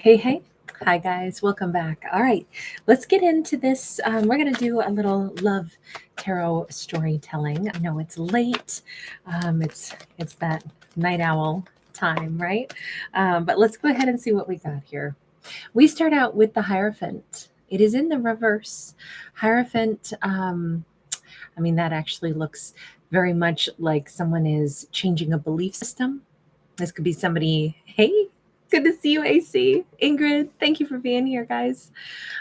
Hey, hey. Hi, guys. Welcome back. All right, let's get into this. We're going to do a little love tarot storytelling. I know it's late. It's that night owl time, right? But let's go ahead and see what we got here. We start out with the Hierophant. It is in the reverse. Hierophant, I mean, that actually looks very much like someone is changing a belief system. This could be somebody, hey, good to see you, AC. Ingrid, thank you for being here, guys.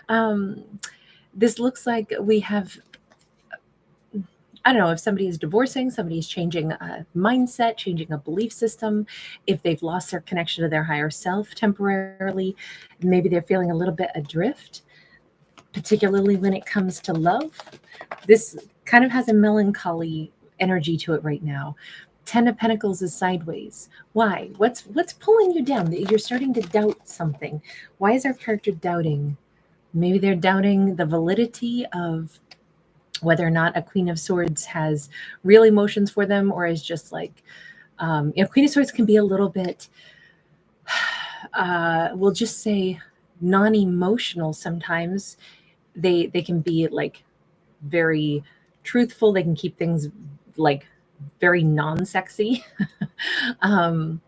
Um, this looks like we have, I don't know, if somebody is divorcing, somebody is changing a mindset, changing a belief system, if they've lost their connection to their higher self temporarily, maybe they're feeling a little bit adrift, particularly when it comes to love. This kind of has a melancholy energy to it right now. Ten of Pentacles is sideways. Why? What's pulling you down? You're starting to doubt something. Why is our character doubting? Maybe they're doubting the validity of whether or not a Queen of Swords has real emotions for them, or is just like, Queen of Swords can be a little bit, we'll just say, non-emotional sometimes. They can be like very truthful. They can keep things like very non-sexy. um,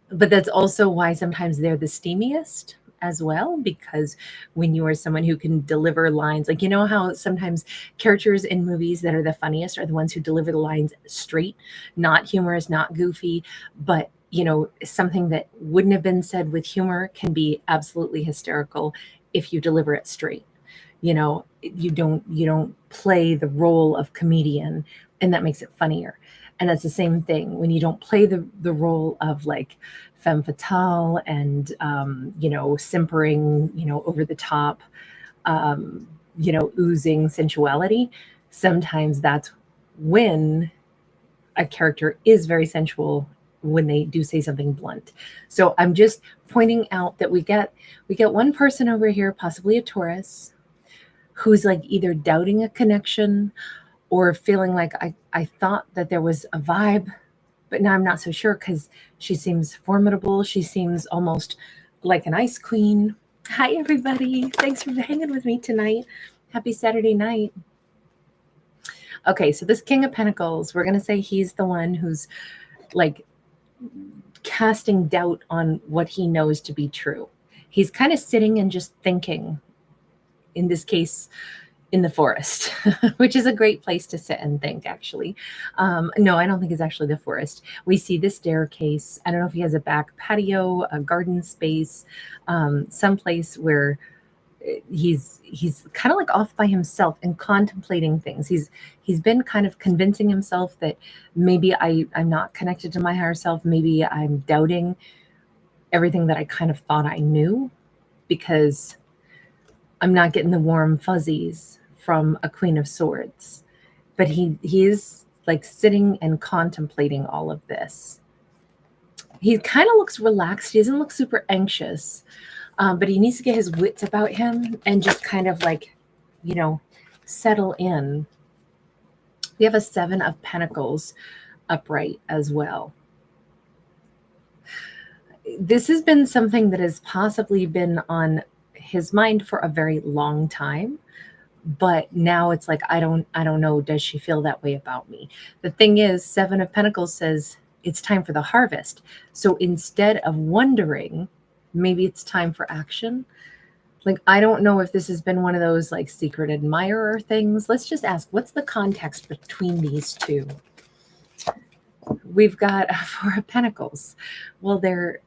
but that's also why sometimes they're the steamiest as well, because when you are someone who can deliver lines, like, you know how sometimes characters in movies that are the funniest are the ones who deliver the lines straight, not humorous, not goofy, but something that wouldn't have been said with humor can be absolutely hysterical if you deliver it straight. You don't play the role of comedian, and that makes it funnier. And that's the same thing when you don't play the role of like femme fatale and simpering, over the top, oozing sensuality. Sometimes that's when a character is very sensual, when they do say something blunt. So I'm just pointing out that we get one person over here, possibly a Taurus, who's like either doubting a connection or feeling like I thought that there was a vibe, but now I'm not so sure because she seems formidable. She seems almost like an ice queen. Hi, everybody. Thanks for hanging with me tonight. Happy Saturday night. Okay, so this King of Pentacles, we're going to say he's the one who's like casting doubt on what he knows to be true. He's kind of sitting and just thinking, in this case, in the forest, which is a great place to sit and think, actually. No, I don't think it's actually the forest. We see this staircase. I don't know if he has a back patio, a garden space, someplace where he's kind of like off by himself and contemplating things. He's been kind of convincing himself that maybe I'm not connected to my higher self. Maybe I'm doubting everything that I kind of thought I knew, because I'm not getting the warm fuzzies from a Queen of Swords. But he is like sitting and contemplating all of this. He kind of looks relaxed. He doesn't look super anxious, but he needs to get his wits about him and just kind of like, settle in. We have a Seven of Pentacles upright as well. This has been something that has possibly been on his mind for a very long time, but now it's like, I don't know, does she feel that way about me? The thing is, Seven of Pentacles says it's time for the harvest. So instead of wondering, maybe it's time for action. Like, I don't know if this has been one of those like secret admirer things. Let's just ask, what's the context between these two? We've got Four of Pentacles. Well, there's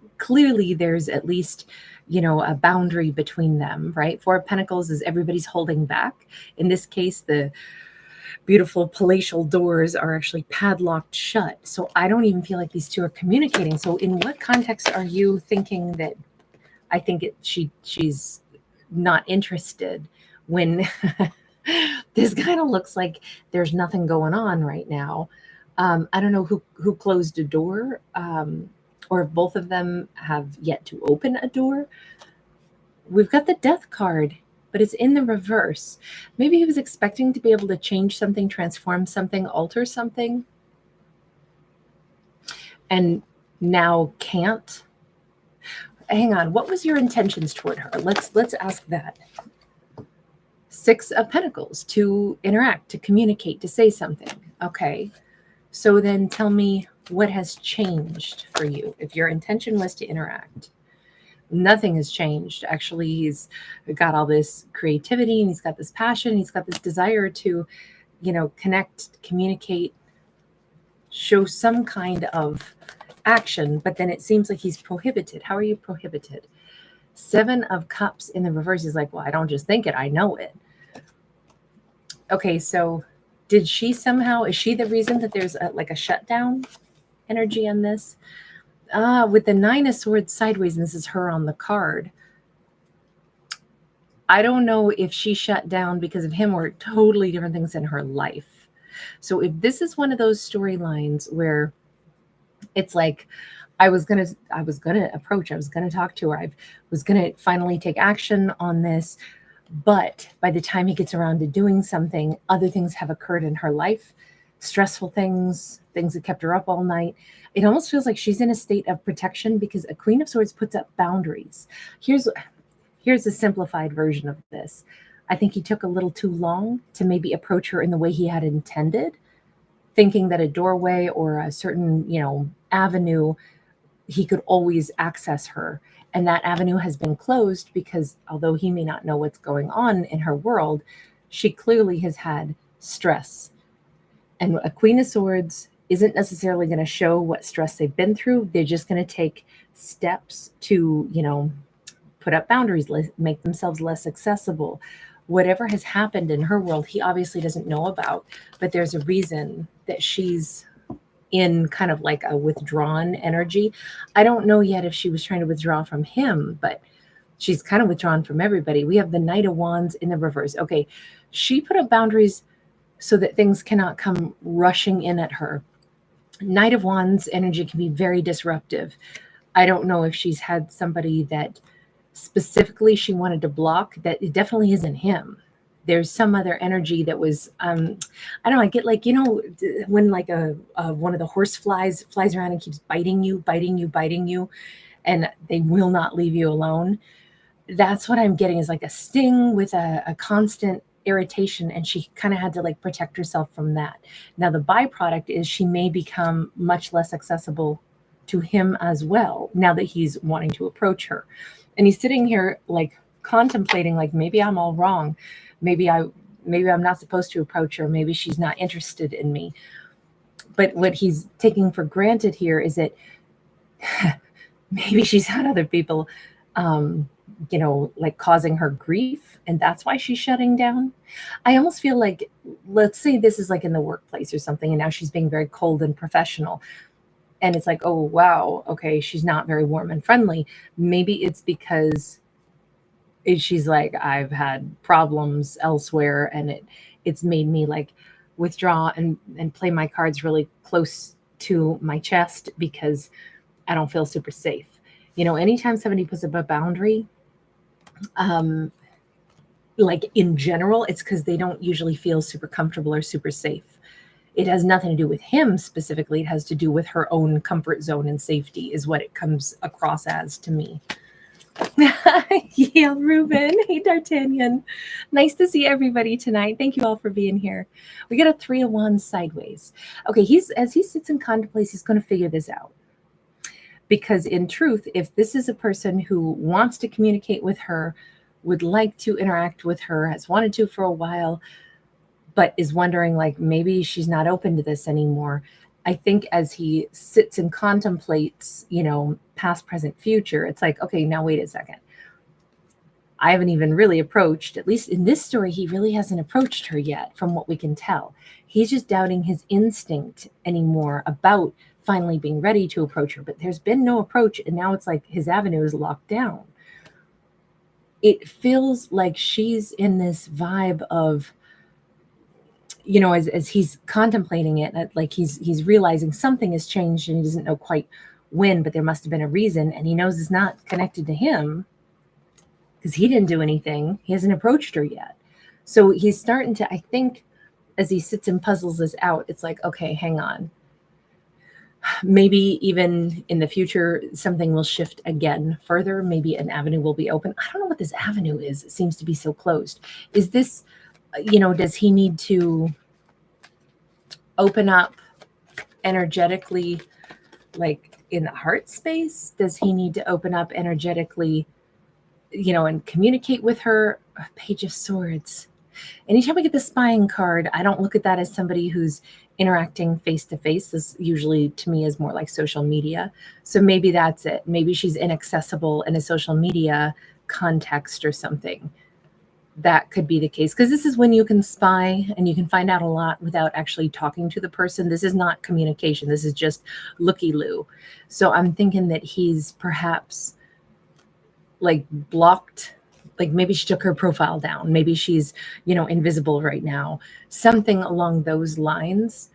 at least, a boundary between them, right? Four of Pentacles is everybody's holding back. In this case, the beautiful palatial doors are actually padlocked shut. So I don't even feel like these two are communicating. So in what context are you thinking that I think she's not interested, when this kind of looks like there's nothing going on right now? I don't know who closed a door, or if both of them have yet to open a door. We've got the Death card, but it's in the reverse. Maybe he was expecting to be able to change something, transform something, alter something, and now can't. hang on, what was your intentions toward her? Let's ask that. 6 of Pentacles, to interact, to communicate, to say something. Okay. So then tell me what has changed for you. If your intention was to interact, nothing has changed. Actually, he's got all this creativity and he's got this passion. He's got this desire to, connect, communicate, show some kind of action, but then it seems like he's prohibited. How are you prohibited? 7 of Cups in the reverse is like, well, I don't just think it, I know it. Okay, so is she the reason that there's a shutdown energy on this? With the 9 of Swords sideways, and this is her on the card. I don't know if she shut down because of him or totally different things in her life. So if this is one of those storylines where it's like, I was gonna approach, I was gonna talk to her, I was gonna finally take action on this, but by the time he gets around to doing something, other things have occurred in her life, stressful things that kept her up all night. It almost feels like she's in a state of protection because a Queen of Swords puts up boundaries. Here's a simplified version of this. I think he took a little too long to maybe approach her in the way he had intended, thinking that a doorway or a certain, avenue, he could always access her. And that avenue has been closed because although he may not know what's going on in her world, she clearly has had stress. And a Queen of Swords isn't necessarily going to show what stress they've been through. They're just going to take steps to, put up boundaries, make themselves less accessible. Whatever has happened in her world, he obviously doesn't know about, but there's a reason that she's in kind of like a withdrawn energy. I don't know yet if she was trying to withdraw from him, but she's kind of withdrawn from everybody. We have the Knight of Wands in the reverse. Okay, she put up boundaries so that things cannot come rushing in at her. Knight of Wands energy can be very disruptive. I don't know if she's had somebody that specifically she wanted to block. That it definitely isn't him. There's some other energy that was, I don't know, I get like, when like one of the horse flies around and keeps biting you, and they will not leave you alone. That's what I'm getting, is like a sting with a constant irritation, and she kind of had to like protect herself from that. Now the byproduct is she may become much less accessible to him as well, now that he's wanting to approach her. And he's sitting here like contemplating, like, maybe I'm all wrong. Maybe I'm not supposed to approach her. Maybe she's not interested in me. But what he's taking for granted here is that maybe she's had other people, like causing her grief, and that's why she's shutting down. I almost feel like, let's say this is like in the workplace or something, and now she's being very cold and professional. And it's like, oh, wow, okay, she's not very warm and friendly. Maybe it's because she's like, I've had problems elsewhere, and it's made me like withdraw and play my cards really close to my chest because I don't feel super safe. Anytime somebody puts up a boundary, like in general, it's because they don't usually feel super comfortable or super safe. It has nothing to do with him specifically. It has to do with her own comfort zone and safety is what it comes across as to me. Yeah, Ruben. Hey, D'Artagnan. Nice to see everybody tonight. Thank you all for being here. We got a 3 of Wands sideways. Okay, as he sits and contemplates, he's going to figure this out. Because in truth, if this is a person who wants to communicate with her, would like to interact with her, has wanted to for a while, but is wondering, like, maybe she's not open to this anymore. I think as he sits and contemplates, past, present, future, it's like, okay, now wait a second. I haven't even really approached, at least in this story, he really hasn't approached her yet, from what we can tell. He's just doubting his instinct anymore about finally being ready to approach her, but there's been no approach, and now it's like his avenue is locked down. It feels like she's in this vibe of, as he's contemplating it, like he's realizing something has changed, and he doesn't know quite when, but there must have been a reason, and he knows it's not connected to him because he didn't do anything. He hasn't approached her yet. So he's starting to, I think, as he sits and puzzles this out, it's like, okay, hang on. Maybe even in the future, something will shift again further. Maybe an avenue will be open. I don't know what this avenue is. It seems to be so closed. Is this, does he need to open up energetically, like in the heart space? Does he need to open up energetically, and communicate with her? Page of Swords. Anytime we get the spying card, I don't look at that as somebody who's interacting face to face. This usually to me is more like social media. So maybe that's it. Maybe she's inaccessible in a social media context or something. That could be the case, because this is when you can spy and you can find out a lot without actually talking to the person. This is not communication. This is just looky-loo. So I'm thinking that he's perhaps like blocked. Like maybe she took her profile down. Maybe she's, invisible right now. Something along those lines.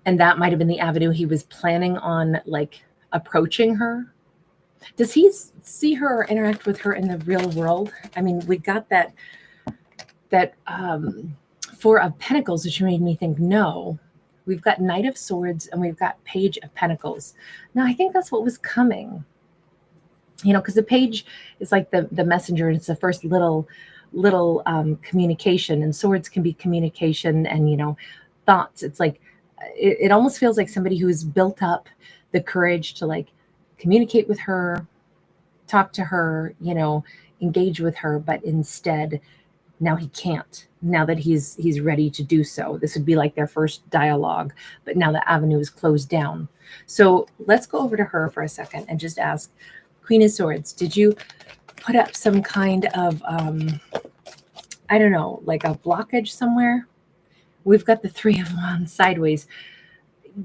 And that might have been the avenue he was planning on, like approaching her. Does he see her or interact with her in the real world? I mean, we got that Four of Pentacles, which made me think, no. We've got Knight of Swords and we've got Page of Pentacles. Now, I think that's what was coming. Because the page is like the messenger, and it's the first little communication, and swords can be communication and, thoughts. It's like, it almost feels like somebody who's built up the courage to like communicate with her, talk to her, engage with her, but instead now he can't. Now that he's ready to do so, this would be like their first dialogue, but now the avenue is closed down. So let's go over to her for a second and just ask, Queen of Swords, did you put up some kind of, I don't know, like a blockage somewhere? We've got the Three of Wands sideways.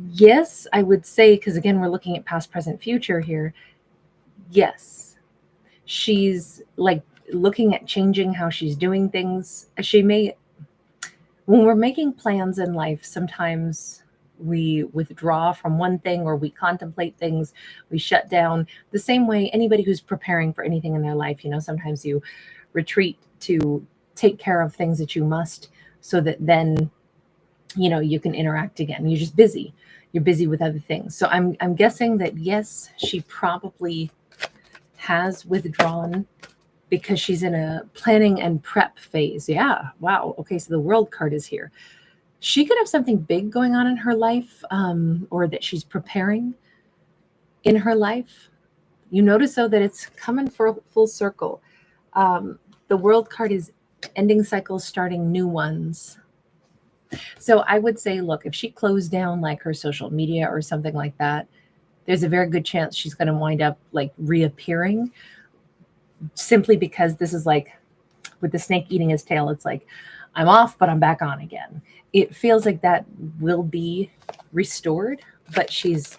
Yes, I would say, because again, we're looking at past, present, future here. Yes, she's like looking at changing how she's doing things. She may, when we're making plans in life, sometimes we withdraw from one thing, or we contemplate things, we shut down. The same way anybody who's preparing for anything in their life, sometimes you retreat to take care of things that you must, so that then, you can interact again. You're just busy. You're busy with other things. So I'm guessing that yes, she probably has withdrawn because she's in a planning and prep phase. Yeah. Wow. Okay. So the World card is here. She could have something big going on in her life, or that she's preparing in her life. You notice, though, that it's coming for full circle. The World card is ending cycles, starting new ones. So I would say, look, if she closed down like her social media or something like that, there's a very good chance she's going to wind up like reappearing, simply because this is like with the snake eating his tail. It's like, I'm off, but I'm back on again. It feels like that will be restored, but she's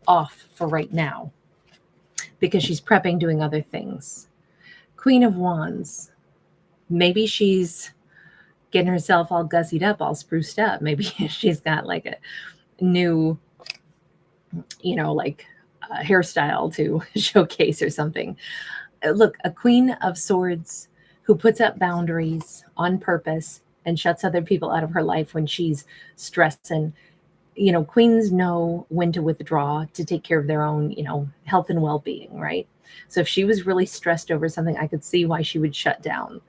off for right now because she's prepping, doing other things. Queen of Wands. Maybe she's getting herself all gussied up, all spruced up. Maybe she's got like a new, like a hairstyle to showcase or something. Look, a Queen of Swords who puts up boundaries on purpose and shuts other people out of her life when she's stressed. And, queens know when to withdraw to take care of their own, health and well-being, right? So if she was really stressed over something, I could see why she would shut down,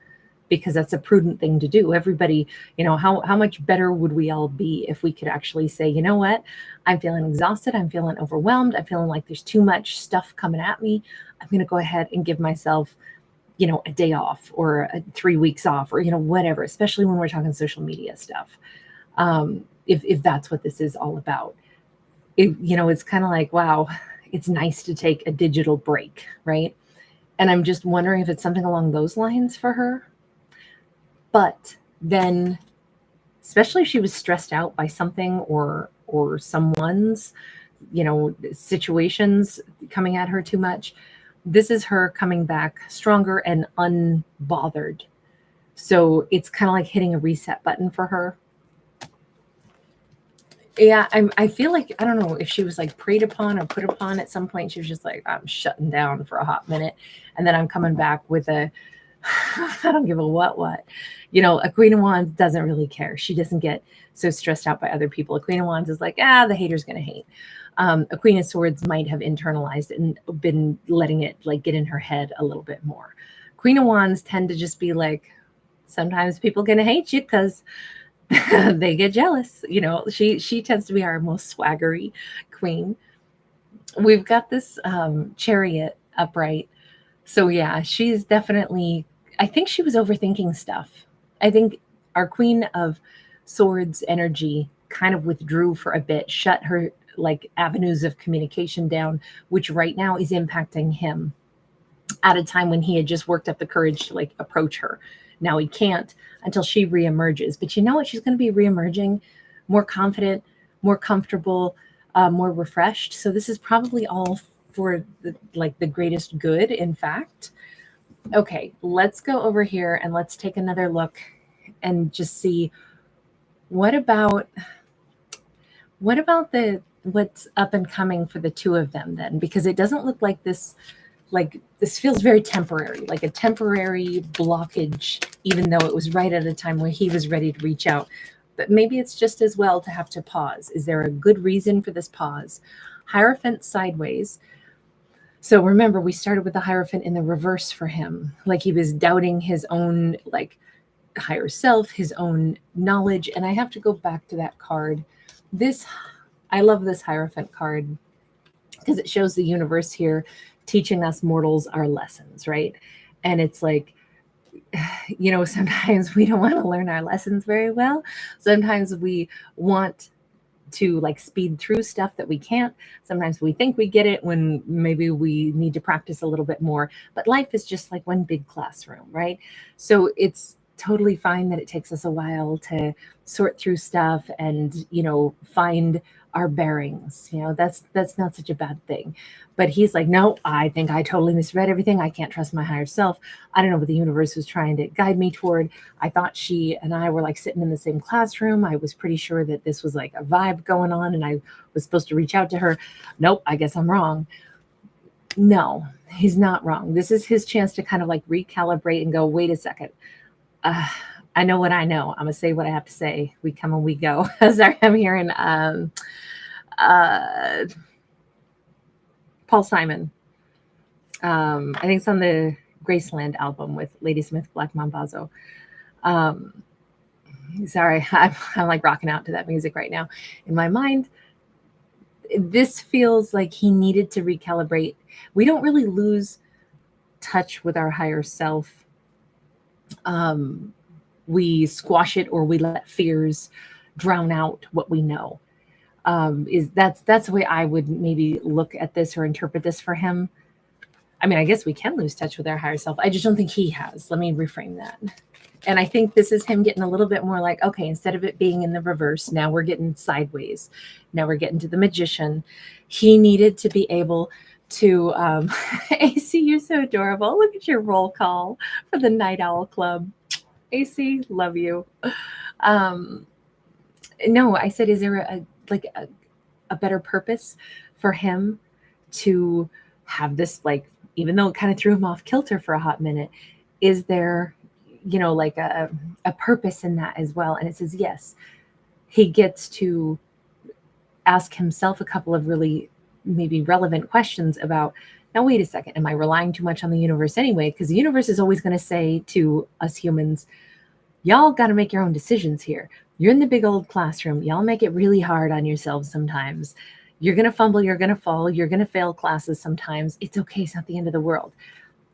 because that's a prudent thing to do. Everybody, how much better would we all be if we could actually say, you know what, I'm feeling exhausted, I'm feeling overwhelmed, I'm feeling like there's too much stuff coming at me. I'm going to go ahead and give myself, a day off, or 3 weeks off, or, whatever, especially when we're talking social media stuff. If that's what this is all about, it's kind of like, wow, it's nice to take a digital break, right? And I'm just wondering if it's something along those lines for her. But then, especially if she was stressed out by something or someone's, situations coming at her too much, this is her coming back stronger and unbothered. So it's kind of like hitting a reset button for her. Yeah, I feel like, I don't know if she was like preyed upon or put upon at some point. She was just like, I'm shutting down for a hot minute, and then I'm coming back with a I don't give a what. A Queen of Wands doesn't really care. She doesn't get so stressed out by other people. A Queen of Wands is like, the hater's going to hate. A Queen of Swords might have internalized and been letting it like get in her head a little bit more. Queen of Wands tend to just be like, sometimes people going to hate you because they get jealous. She tends to be our most swaggery queen. We've got this Chariot upright. So yeah, she's definitely, I think she was overthinking stuff. I think our Queen of Swords energy kind of withdrew for a bit, shut her like avenues of communication down, which right now is impacting him at a time when he had just worked up the courage to like approach her. Now he can't until she reemerges. But you know what? She's going to be reemerging more confident, more comfortable, more refreshed. So this is probably all for the greatest good, in fact. Okay, let's go over here and let's take another look and just see what about what's up and coming for the two of them then, because it doesn't look like this feels very temporary, like a temporary blockage, even though it was right at a time where he was ready to reach out. But maybe it's just as well to have to pause. Is there a good reason for this pause? Hierophant sideways. So remember, we started with the Hierophant in the reverse for him. Like he was doubting his own like higher self, his own knowledge. And I have to go back to that card. I love this Hierophant card because it shows the universe here teaching us mortals our lessons, right? And it's like, sometimes we don't want to learn our lessons very well. Sometimes we want to like speed through stuff that we can't. Sometimes we think we get it when maybe we need to practice a little bit more. But life is just like one big classroom, right? So it's totally fine that it takes us a while to sort through stuff and, find our bearings. That's not such a bad thing. But he's like, no, I think I totally misread everything. I can't trust my higher self. I don't know what the universe was trying to guide me toward. I thought she and I were like sitting in the same classroom. I was pretty sure that this was like a vibe going on and I was supposed to reach out to her. Nope, I guess I'm wrong. No, he's not wrong. This is his chance to kind of like recalibrate and go, wait a second. I know what I know. I'm gonna say what I have to say. We come and we go. Sorry, I'm hearing Paul Simon. I think it's on the Graceland album with Ladysmith Black Mambazo. Sorry, I'm like rocking out to that music right now. In my mind, this feels like he needed to recalibrate. We don't really lose touch with our higher self. We squash it or we let fears drown out what we know. That's the way I would maybe look at this or interpret this for him. I mean, I guess we can lose touch with our higher self. I just don't think he has. Let me reframe that. And I think this is him getting a little bit more like, okay, instead of it being in the reverse, now we're getting sideways. Now we're getting to the Magician. He needed to be able to, AC, you're so adorable. Look at your roll call for the Night Owl Club. AC, love you. No, I said, is there a better purpose for him to have this, like, even though it kind of threw him off kilter for a hot minute, is there, like a purpose in that as well? And it says, yes, he gets to ask himself a couple of really maybe relevant questions about, now, wait a second, am I relying too much on the universe anyway? Because the universe is always going to say to us humans, y'all got to make your own decisions here. You're in the big old classroom. Y'all make it really hard on yourselves sometimes. You're going to fumble. You're going to fall. You're going to fail classes sometimes. It's okay. It's not the end of the world.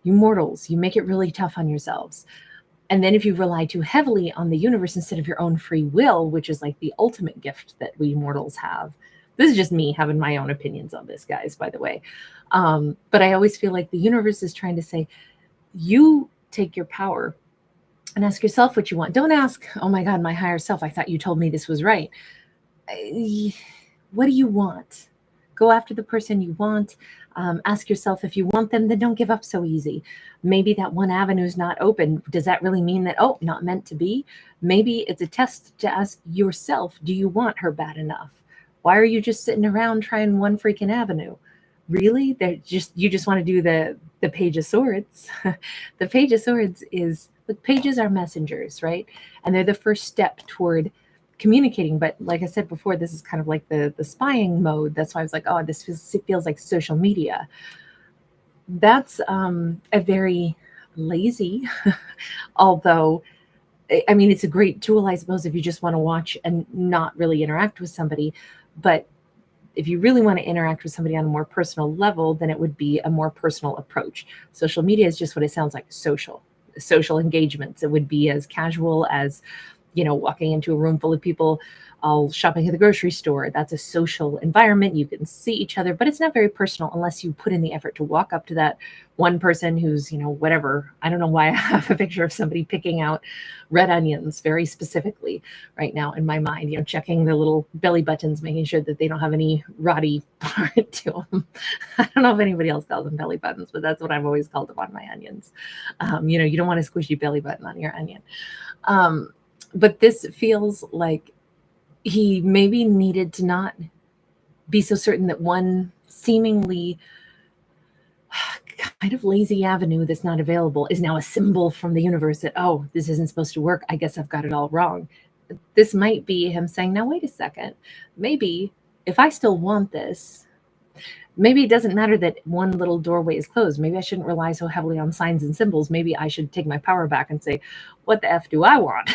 You mortals, you make it really tough on yourselves. And then if you rely too heavily on the universe instead of your own free will, which is like the ultimate gift that we mortals have. This is just me having my own opinions on this, guys, by the way. But I always feel like the universe is trying to say, you take your power and ask yourself what you want. Don't ask, oh my God, my higher self, I thought you told me this was right. What do you want? Go after the person you want. Ask yourself if you want them, then don't give up so easy. Maybe that one avenue is not open. Does that really mean that, oh, not meant to be? Maybe it's a test to ask yourself, do you want her bad enough? Why are you just sitting around trying one freaking avenue? really? You just want to do the Page of Swords. The Page of Swords is, look, pages are messengers, right? And they're the first step toward communicating. But like I said before, this is kind of like the spying mode. That's why I was like, oh, it feels like social media. That's a very lazy, although I mean, it's a great tool, I suppose, if you just want to watch and not really interact with somebody. But if you really want to interact with somebody on a more personal level, then it would be a more personal approach. Social media is just what it sounds like, social engagements. It would be as casual as, walking into a room full of people, all shopping at the grocery store. That's a social environment. You can see each other, but it's not very personal unless you put in the effort to walk up to that one person who's, whatever. I don't know why I have a picture of somebody picking out red onions very specifically right now in my mind, checking the little belly buttons, making sure that they don't have any rotty part to them. I don't know if anybody else calls them belly buttons, but that's what I've always called them on my onions. You don't want a squishy belly button on your onion. But this feels like he maybe needed to not be so certain that one seemingly kind of lazy avenue that's not available is now a symbol from the universe that, oh, this isn't supposed to work. I guess I've got it all wrong. This might be him saying, now, wait a second. Maybe if I still want this, maybe it doesn't matter that one little doorway is closed. Maybe I shouldn't rely so heavily on signs and symbols. Maybe I should take my power back and say, what the F do I want?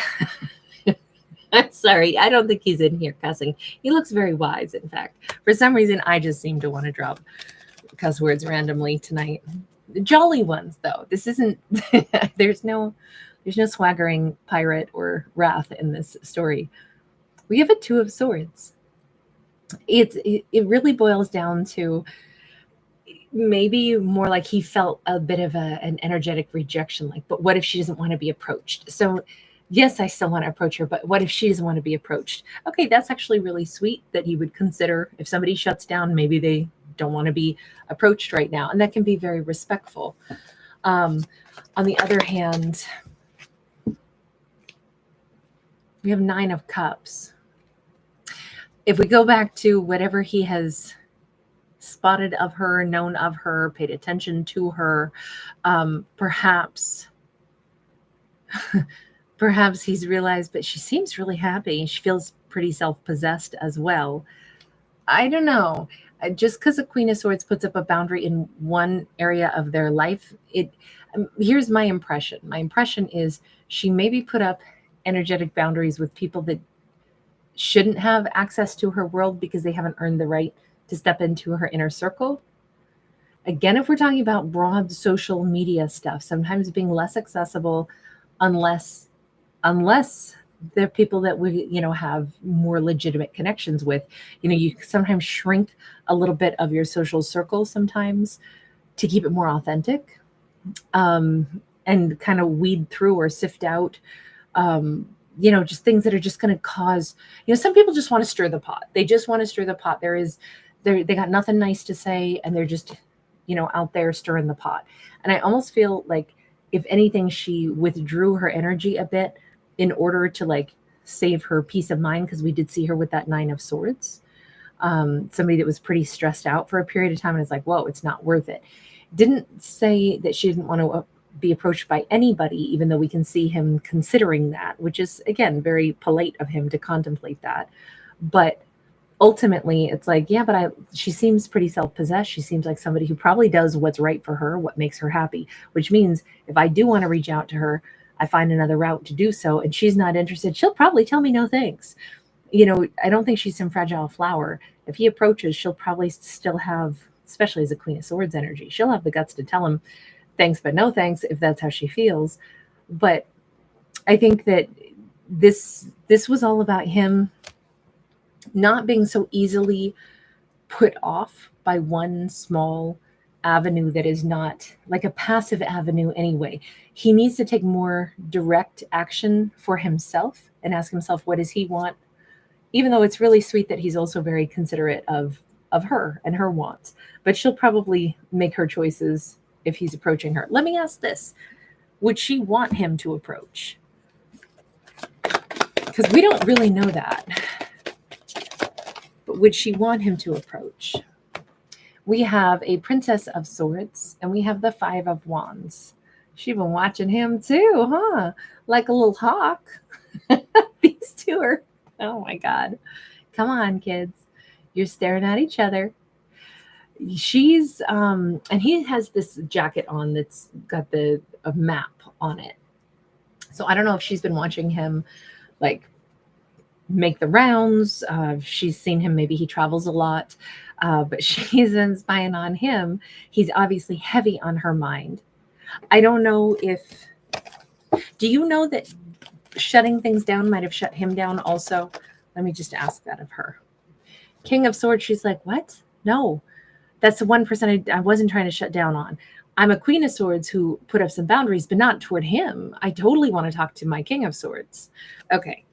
I'm sorry. I don't think he's in here cussing. He looks very wise, in fact. For some reason, I just seem to want to drop cuss words randomly tonight. Jolly ones, though. This isn't, there's no swaggering pirate or wrath in this story. We have a Two of Swords. It really boils down to maybe more like he felt a bit of an energetic rejection, like, but what if she doesn't want to be approached? So yes, I still want to approach her, but what if she doesn't want to be approached? Okay, that's actually really sweet that he would consider if somebody shuts down, maybe they don't want to be approached right now. And that can be very respectful. On the other hand, we have Nine of Cups. If we go back to whatever he has spotted of her, known of her, paid attention to her, perhaps he's realized, but she seems really happy. She feels pretty self-possessed as well. I don't know. Just because the Queen of Swords puts up a boundary in one area of their life, here's my impression. My impression is she maybe put up energetic boundaries with people that shouldn't have access to her world because they haven't earned the right to step into her inner circle. Again, if we're talking about broad social media stuff, sometimes being less accessible unless they're people that we, have more legitimate connections with. You sometimes shrink a little bit of your social circle sometimes to keep it more authentic, and kind of weed through or sift out, just things that are just going to cause, some people just want to stir the pot. They just want to stir the pot. They got nothing nice to say, and they're just, out there stirring the pot. And I almost feel like, if anything, she withdrew her energy a bit in order to save her peace of mind, because we did see her with that Nine of Swords. Somebody that was pretty stressed out for a period of time, and it's like, whoa, it's not worth it. Didn't say that she didn't want to be approached by anybody, even though we can see him considering that, which is, again, very polite of him to contemplate that. But ultimately, it's like, yeah, but she seems pretty self-possessed. She seems like somebody who probably does what's right for her, what makes her happy, which means if I do want to reach out to her, I find another route to do so, and she's not interested, she'll probably tell me no thanks. I don't think she's some fragile flower. If he approaches, she'll probably still have, especially as a Queen of Swords energy, she'll have the guts to tell him thanks, but no thanks, if that's how she feels. But I think that this was all about him not being so easily put off by one small avenue that is not like a passive avenue anyway. He needs to take more direct action for himself and ask himself, what does he want? Even though it's really sweet that he's also very considerate of her and her wants, but she'll probably make her choices if he's approaching her. Let me ask this. Would she want him to approach? Because we don't really know that. But would she want him to approach? We have a Princess of Swords, and we have the Five of Wands. She's been watching him too, huh? Like a little hawk. These two are, oh my God. Come on, kids. You're staring at each other. She's, and he has this jacket on that's got a map on it. So I don't know if she's been watching him like make the rounds. She's seen him, maybe he travels a lot, but she's been spying on him. He's obviously heavy on her mind. I don't know if, do you know that shutting things down might have shut him down also? Let me just ask that of her. King of Swords, she's like, what? No, that's the 1% I wasn't trying to shut down on. I'm a Queen of Swords who put up some boundaries, but not toward him. I totally want to talk to my King of Swords. Okay.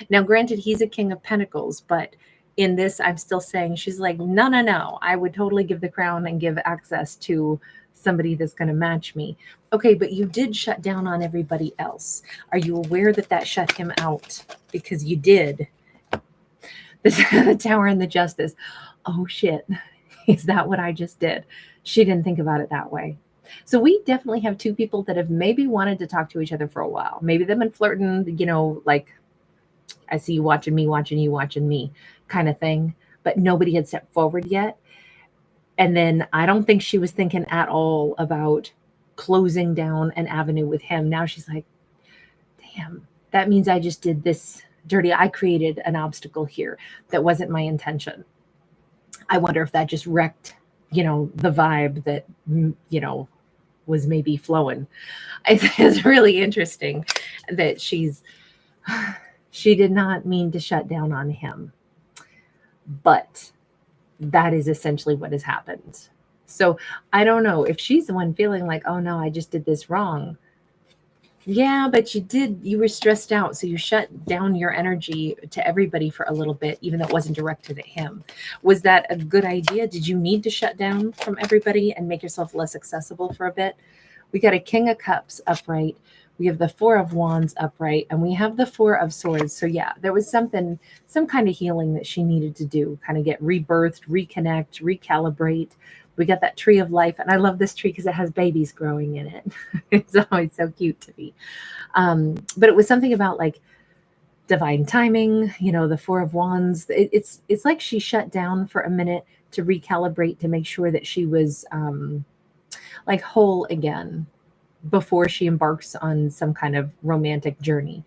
Now, granted, he's a King of Pentacles, but in this, I'm still saying, she's like, no, no, no. I would totally give the crown and give access to somebody that's going to match me. Okay, but you did shut down on everybody else. Are you aware that that shut him out? Because you did. The Tower and the Justice. Oh, shit. Is that what I just did? She didn't think about it that way. So we definitely have two people that have maybe wanted to talk to each other for a while. Maybe they've been flirting, you know, like, I see you watching me, watching you, watching me kind of thing. But nobody had stepped forward yet. And then I don't think she was thinking at all about closing down an avenue with him. Now she's like, damn, that means I just did this dirty. I created an obstacle here that wasn't my intention. I wonder if that just wrecked, you know, the vibe that, you know, was maybe flowing. I think it's really interesting that she did not mean to shut down on him, but that is essentially what has happened. So I don't know if she's the one feeling like, oh no, I just did this wrong. Yeah, but you were stressed out. So you shut down your energy to everybody for a little bit, even though it wasn't directed at him. Was that a good idea? Did you need to shut down from everybody and make yourself less accessible for a bit? We got a King of Cups upright. We have the Four of Wands upright, and we have the Four of Swords. So yeah, there was some kind of healing that she needed to do, kind of get rebirthed, reconnect, recalibrate. We got that Tree of Life, and I love this tree because it has babies growing in it. It's always so cute to me. But it was something about like divine timing, you know, the Four of Wands. It's like she shut down for a minute to recalibrate, to make sure that she was like whole again before she embarks on some kind of romantic journey.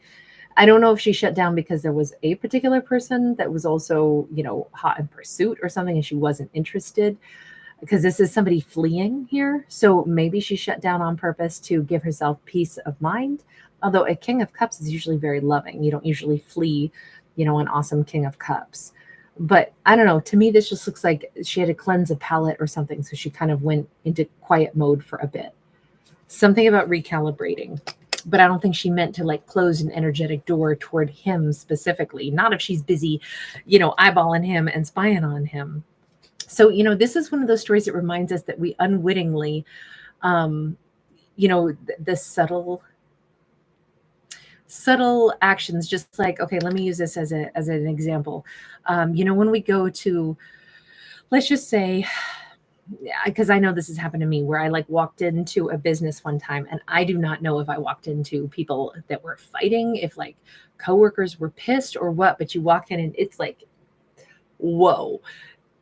I don't know if she shut down because there was a particular person that was also, you know, hot in pursuit or something and she wasn't interested, because this is somebody fleeing here. So maybe she shut down on purpose to give herself peace of mind. Although a King of Cups is usually very loving. You don't usually flee, you know, an awesome King of Cups. But I don't know. To me, this just looks like she had to cleanse a palate or something. So she kind of went into quiet mode for a bit. Something about recalibrating. But I don't think she meant to like close an energetic door toward him specifically. Not if she's busy, you know, eyeballing him and spying on him. So, you know, this is one of those stories that reminds us that we unwittingly, you know, the subtle actions, just like, okay, let me use this as an example. You know, when we go to, let's just say, because I know this has happened to me, where I like walked into a business one time, and I do not know if I walked into people that were fighting, if like coworkers were pissed or what, but you walk in and it's like, whoa,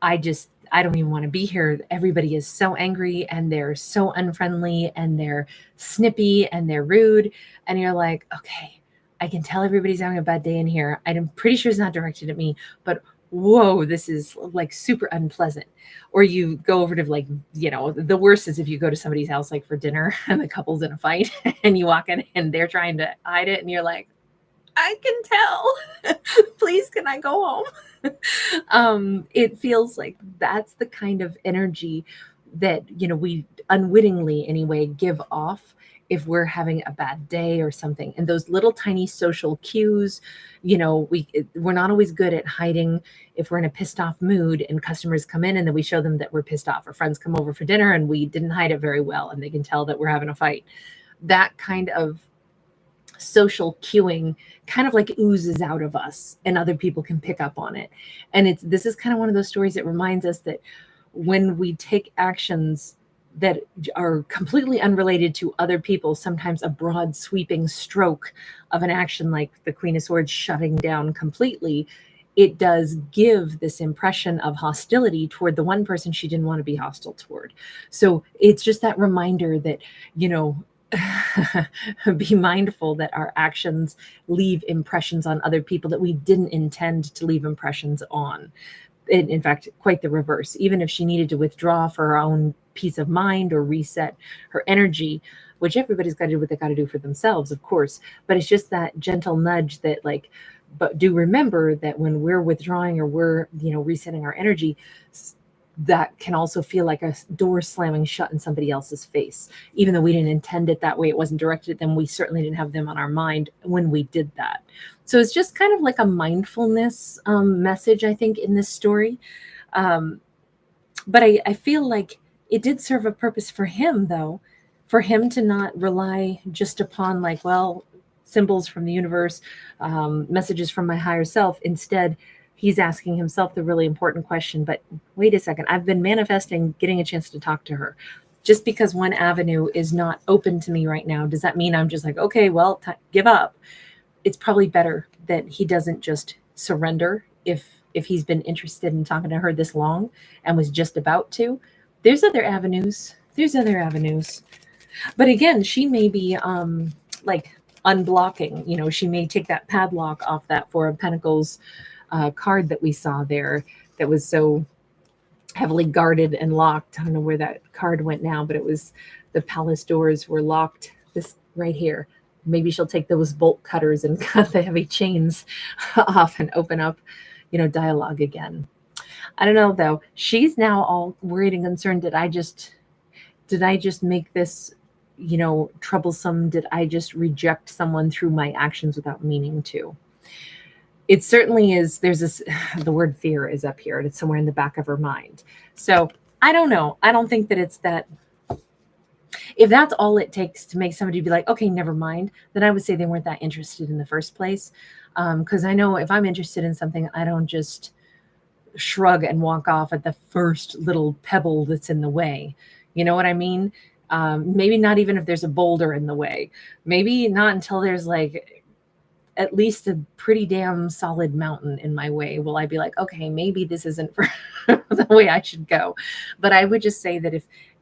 I don't even want to be here. Everybody is so angry and they're so unfriendly and they're snippy and they're rude. And you're like, okay, I can tell everybody's having a bad day in here. I'm pretty sure it's not directed at me, but whoa, this is like super unpleasant. Or you go over to like, you know, the worst is if you go to somebody's house like for dinner and the couple's in a fight and you walk in and they're trying to hide it and you're like, I can tell. Please, can I go home? It feels like that's the kind of energy that, you know, we unwittingly anyway give off if we're having a bad day or something. And those little tiny social cues, you know, we're not always good at hiding if we're in a pissed off mood and customers come in and then we show them that we're pissed off, or friends come over for dinner and we didn't hide it very well and they can tell that we're having a fight. That kind of social cueing kind of like oozes out of us and other people can pick up on it. And this is kind of one of those stories that reminds us that when we take actions that are completely unrelated to other people, sometimes a broad sweeping stroke of an action like the Queen of Swords shutting down completely, it does give this impression of hostility toward the one person she didn't want to be hostile toward. So it's just that reminder that, you know, be mindful that our actions leave impressions on other people that we didn't intend to leave impressions on. In fact, quite the reverse. Even if she needed to withdraw for her own peace of mind or reset her energy, which everybody's got to do what they got to do for themselves, of course. But it's just that gentle nudge that, like, but do remember that when we're withdrawing or we're, you know, resetting our energy, that can also feel like a door slamming shut in somebody else's face. Even though we didn't intend it that way, it wasn't directed at them, we certainly didn't have them on our mind when we did that. So it's just kind of like a mindfulness message, I think, in this story. But I feel like it did serve a purpose for him, though, for him to not rely just upon, like, well, symbols from the universe, messages from my higher self. Instead, he's asking himself the really important question, but wait a second, I've been manifesting getting a chance to talk to her. Just because one avenue is not open to me right now, does that mean I'm just like, okay, well, give up? It's probably better that he doesn't just surrender if he's been interested in talking to her this long and was just about to. There's other avenues. There's other avenues. But again, she may be like unblocking. You know, she may take that padlock off that Four of Pentacles card that we saw there that was so heavily guarded and locked. I don't know where that card went now, but it was the palace doors were locked. This right here. Maybe she'll take those bolt cutters and cut the heavy chains off and open up, you know, dialogue again. I don't know though. She's now all worried and concerned. Did I just make this, you know, troublesome? Did I just reject someone through my actions without meaning to? It certainly is. There's this, the word fear is up here and it's somewhere in the back of her mind. So I don't know. I don't think that it's that. If that's all it takes to make somebody be like, okay, never mind, then I would say they weren't that interested in the first place. Because I know if I'm interested in something, I don't just shrug and walk off at the first little pebble that's in the way. You know what I mean? Maybe not even if there's a boulder in the way. Maybe not until there's like at least a pretty damn solid mountain in my way will I be like, okay, maybe this isn't for the way I should go. But I would just say that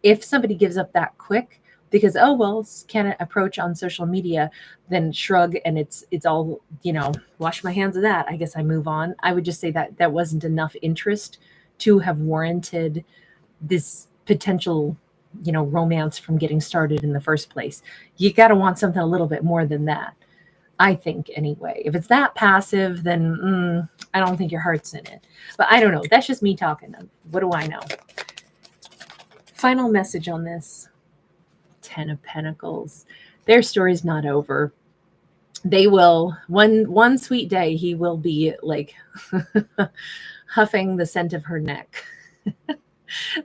if somebody gives up that quick because, oh, well, can't approach on social media, then shrug and it's all, you know, wash my hands of that. I guess I move on. I would just say that that wasn't enough interest to have warranted this potential, you know, romance from getting started in the first place. You got to want something a little bit more than that. I think anyway. If it's that passive, then I don't think your heart's in it. But I don't know. That's just me talking. What do I know? Final message on this. 10 of Pentacles. Their story's not over. They will, one sweet day, he will be like huffing the scent of her neck.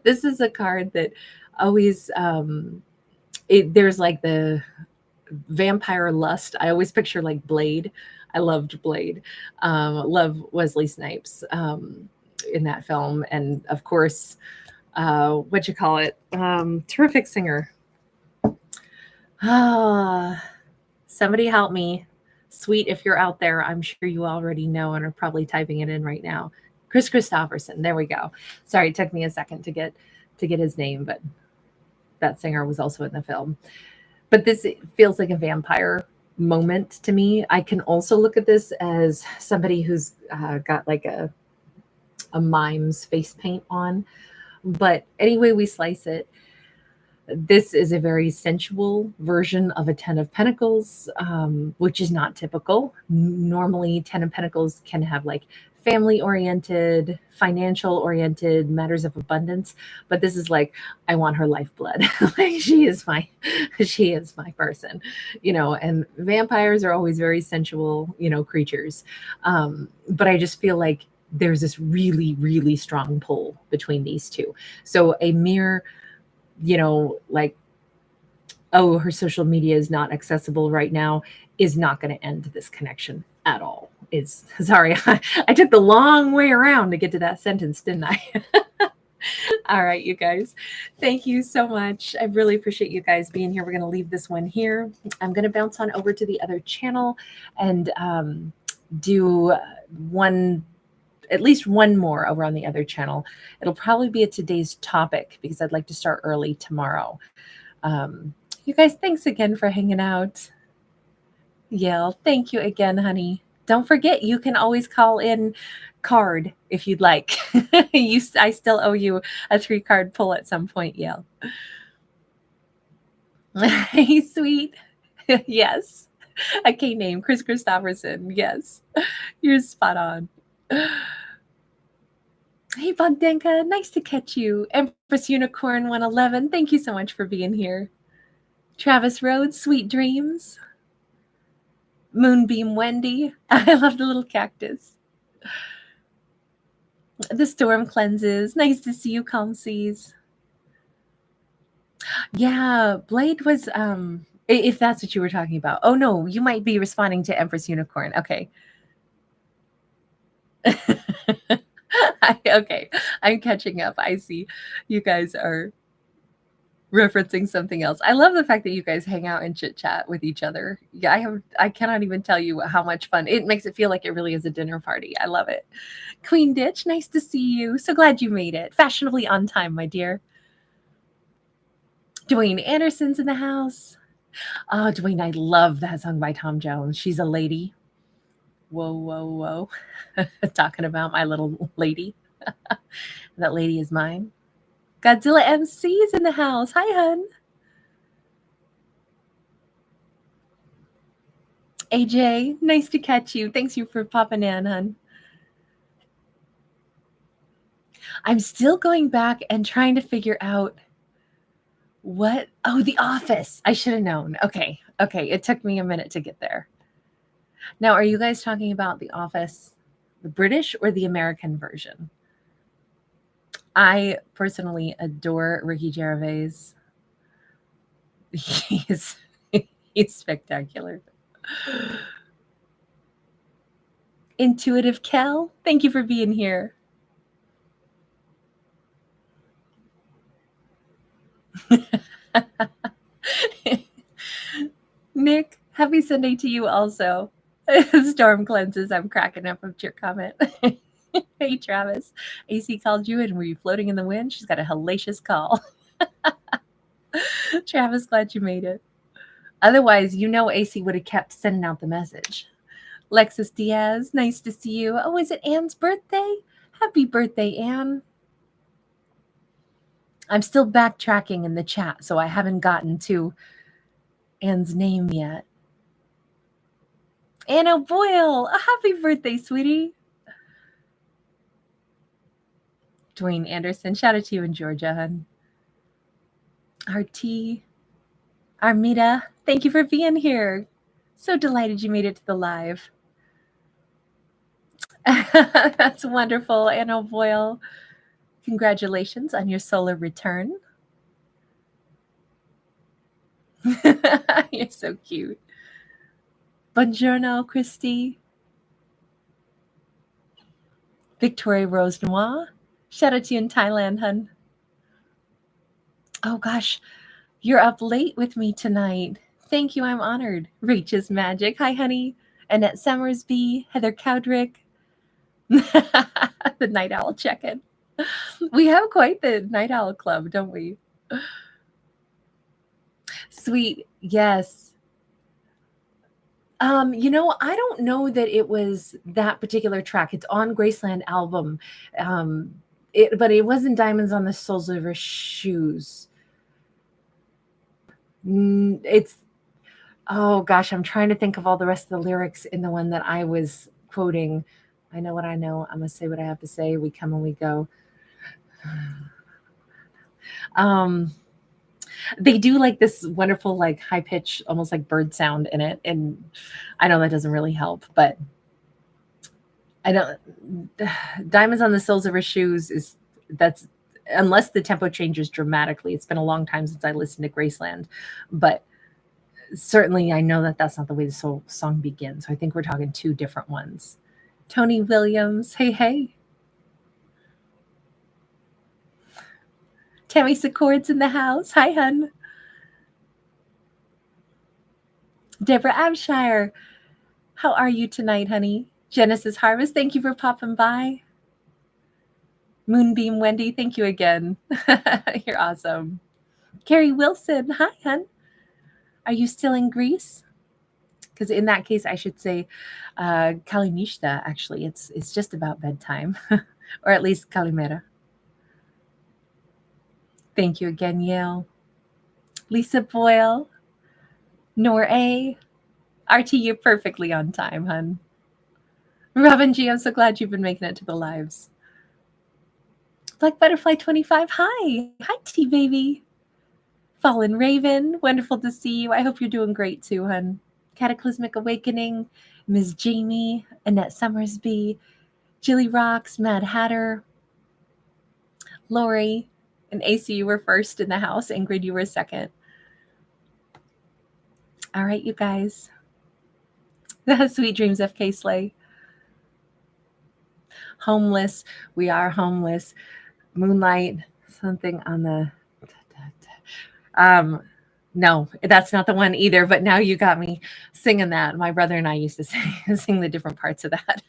This is a card that always, there's like the vampire lust. I always picture like Blade. I loved Blade. Love Wesley Snipes in that film. And of course, terrific singer. Somebody help me. Sweet, if you're out there, I'm sure you already know and are probably typing it in right now. Chris Christopherson. There we go. Sorry, it took me a second to get his name, but that singer was also in the film. But this feels like a vampire moment to me. I can also look at this as somebody who's got like a mime's face paint on. But anyway we slice it, this is a very sensual version of a 10 of Pentacles, which is not typical. Normally, 10 of Pentacles can have like family-oriented, financial-oriented matters of abundance, but this is like, I want her lifeblood. Like she is my person, you know. And vampires are always very sensual, you know, creatures. But I just feel like there's this really, really strong pull between these two. So a mere, you know, like, oh, her social media is not accessible right now is not going to end this connection at all. Sorry, I took the long way around to get to that sentence, didn't I? All right, you guys. Thank you so much. I really appreciate you guys being here. We're going to leave this one here. I'm going to bounce on over to the other channel and do one, at least one more over on the other channel. It'll probably be a today's topic because I'd like to start early tomorrow. You guys, thanks again for hanging out. Yale, thank you again, honey. Don't forget, you can always call in card if you'd like. I still owe you a 3-card pull at some point, Yale. Hey, sweet. Yes. A K name, Chris Christopherson. Yes, you're spot on. Hey, Bogdanka, nice to catch you. Empress Unicorn 111, thank you so much for being here. Travis Rhodes, sweet dreams. Moonbeam Wendy, I love the little cactus. The storm cleanses. Nice to see you, Calm Seas. Yeah, Blade was if that's what you were talking about. Oh no, you might be responding to Empress Unicorn. Okay. Okay, I'm catching up. I see you guys are referencing something else. I love the fact that you guys hang out and chit chat with each other. Yeah, I cannot even tell you how much fun. It makes it feel like it really is a dinner party. I love it. Queen Ditch, nice to see you. So glad you made it. Fashionably on time, my dear. Dwayne Anderson's in the house. Oh, Dwayne, I love that song by Tom Jones. She's a lady. Whoa, whoa, whoa. Talking about my little lady. That lady is mine. Godzilla MC's in the house. Hi, hun. AJ, nice to catch you. Thanks you for popping in, hun. I'm still going back and trying to figure out what. Oh, The Office. I should have known. Okay. It took me a minute to get there. Now, are you guys talking about The Office, the British or the American version? I personally adore Ricky Gervais. He's spectacular. Intuitive Kel, thank you for being here. Nick, happy Sunday to you also. Storm cleanses. I'm cracking up with your comment. Hey, Travis. AC called you and were you floating in the wind? She's got a hellacious call. Travis, glad you made it. Otherwise, AC would have kept sending out the message. Lexus Diaz, nice to see you. Oh, is it Anne's birthday? Happy birthday, Anne. I'm still backtracking in the chat, so I haven't gotten to Anne's name yet. Anna Boyle, a happy birthday, sweetie. Dwayne Anderson, shout out to you in Georgia, hun. RT, Armida, thank you for being here. So delighted you made it to the live. That's wonderful, Anna Boyle. Congratulations on your solar return. You're so cute. Buongiorno, Christy. Victoria Rose Noir. Shout out to you in Thailand, hun. Oh gosh, you're up late with me tonight. Thank you, I'm honored. Rachel's Magic. Hi, honey. Annette Summersby. Heather Cowdrick. The Night Owl check-in. We have quite the Night Owl club, don't we? Sweet, yes. I don't know that it was that particular track. It's on Graceland album. But it wasn't Diamonds on the Soles of Her Shoes. It's, oh gosh, I'm trying to think of all the rest of the lyrics in the one that I was quoting. I know what I know. I'm going to say what I have to say. We come and we go. They do like this wonderful, like high pitch, almost like bird sound in it. And I know that doesn't really help, but I don't, Diamonds on the Soles of Her Shoes that's, unless the tempo changes dramatically. It's been a long time since I listened to Graceland, but certainly I know that that's not the way the song begins. So I think we're talking two different ones. Tony Williams, hey. Tammy Secord's in the house. Hi, hun. Deborah Abshire. How are you tonight, honey? Genesis Harvest, thank you for popping by. Moonbeam Wendy, thank you again. You're awesome. Carrie Wilson, hi, hun. Are you still in Greece? Because in that case, I should say Kalinishta, actually. It's just about bedtime, or at least Kalimera. Thank you again, Yale. Lisa Boyle, Nor A. RT, you're perfectly on time, hun. Robin G, I'm so glad you've been making it to the lives. Black Butterfly 25, hi. Hi, T baby. Fallen Raven, wonderful to see you. I hope you're doing great too, hun. Cataclysmic Awakening, Ms. Jamie, Annette Summersby, Jilly Rocks, Mad Hatter, Lori, and AC, you were first in the house. Ingrid, you were second. All right, you guys. Sweet dreams, FK Slay. Homeless. We are homeless. Moonlight. Something on the... No, that's not the one either, but now you got me singing that. My brother and I used to sing the different parts of that.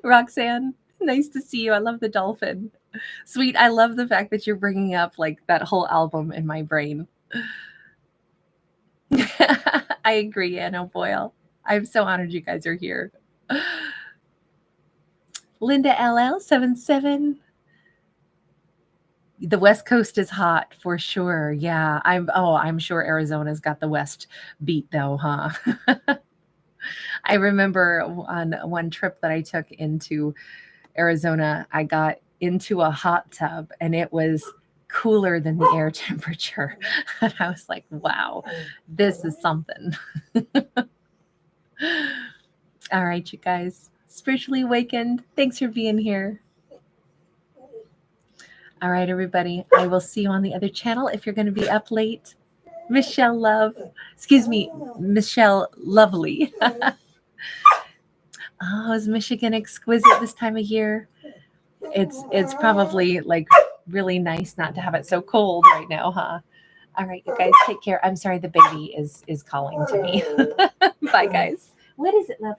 Roxanne, nice to see you. I love the dolphin. Sweet, I love the fact that you're bringing up like that whole album in my brain. I agree, Anna Boyle. I'm so honored you guys are here. Linda LL77. The West Coast is hot for sure. Yeah, I'm sure Arizona's got the West beat though, huh? I remember on one trip that I took into Arizona, I got into a hot tub and it was cooler than the air temperature. And I was like, wow, this is something. All right, you guys. Spiritually Awakened. Thanks for being here. All right, everybody. I will see you on the other channel if you're going to be up late. Michelle Lovely. Oh, is Michigan exquisite this time of year? It's probably like really nice not to have it so cold right now, huh? All right, you guys, take care. I'm sorry, the baby is calling to me. Bye, guys. What is it, love?